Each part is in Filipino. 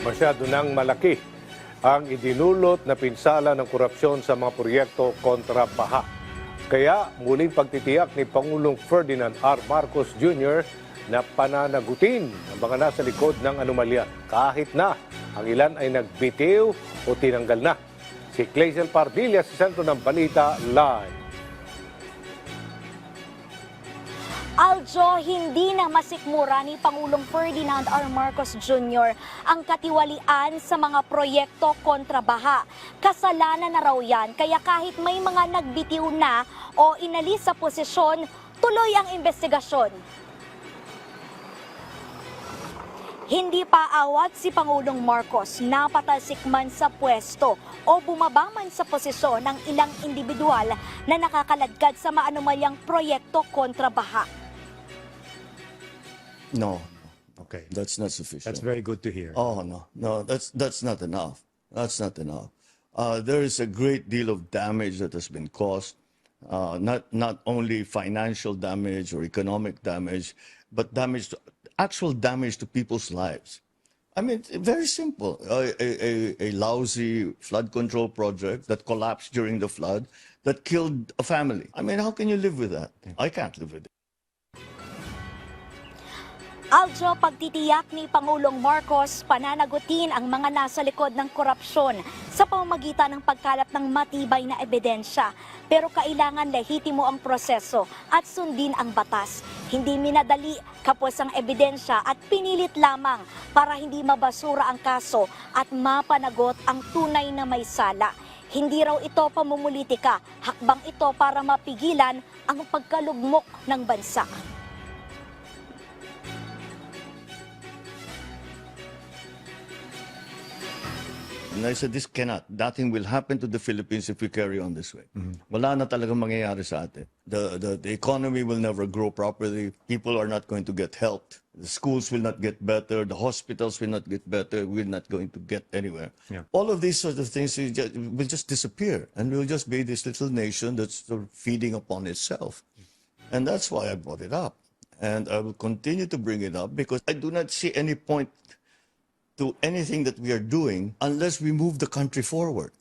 Masyado nang malaki ang idinulot na pinsala ng korupsyon sa mga proyekto kontra baha. Kaya muling pagtitiyak ni Pangulong Ferdinand R. Marcos Jr. na pananagutin ang mga nasa likod ng anomalya kahit na ang ilan ay nagbitiw o tinanggal na. Si Clazel Pardilla sa sentro ng balita live. Aljo, hindi na masikmura ni Pangulong Ferdinand R. Marcos Jr. ang katiwalian sa mga proyekto kontra baha. Kasalanan na raw yan, kaya kahit may mga nagbitiw na o inalis sa posisyon, tuloy ang investigasyon. Hindi pa awat si Pangulong Marcos na patalsik man sa pwesto o bumaba man sa posisyon ng ilang individual na nakakaladkad sa maanumalyang proyekto kontra baha. No, Okay, that's not sufficient. that's very good to hear. Oh no, that's not enough. That's not enough. There is a great deal of damage that has been caused, not only financial damage or economic damage, but actual damage to people's lives. I mean, very simple. A lousy flood control project that collapsed during the flood that killed a family. I mean, how can you live with that? I can't live with it. Aljo, pagtitiyak ni Pangulong Marcos, pananagutin ang mga nasa likod ng korupsyon sa pamamagitan ng pagkalap ng matibay na ebidensya. Pero kailangan lehitimo ang proseso at sundin ang batas. Hindi minadali, kapos ang ebidensya at pinilit lamang para hindi mabasura ang kaso at mapanagot ang tunay na may sala. Hindi raw ito pamumulitika, hakbang ito para mapigilan ang pagkalugmok ng bansa. And I said, nothing will happen to the Philippines if we carry on this way. Wala na talagang mangyayari sa atin. The economy will never grow properly. People are not going to get helped. The schools will not get better. The hospitals will not get better. We're not going to get anywhere. Yeah. All of these sort of things will just disappear. And we'll just be this little nation that's sort of feeding upon itself. And that's why I brought it up. And I will continue to bring it up because I do not see any point to anything that we are doing unless we move the country forward.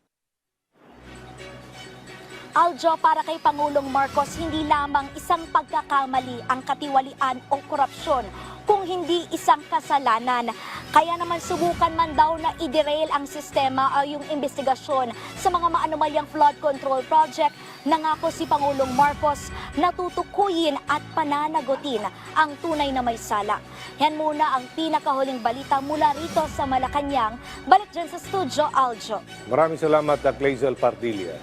Aljo, para kay Pangulong Marcos, hindi lamang isang pagkakamali ang katiwalian o korupsyon, kung hindi isang kasalanan. Kaya naman subukan man daw na i-derail ang sistema o yung investigasyon sa mga maanumalyang flood control project, nangako si Pangulong Marcos na tutukuyin at pananagutin ang tunay na may sala. Yan muna ang pinakahuling balita mula rito sa Malacanang. Balik dyan sa studio, Aljo. Maraming salamat, Clazel Pardilla.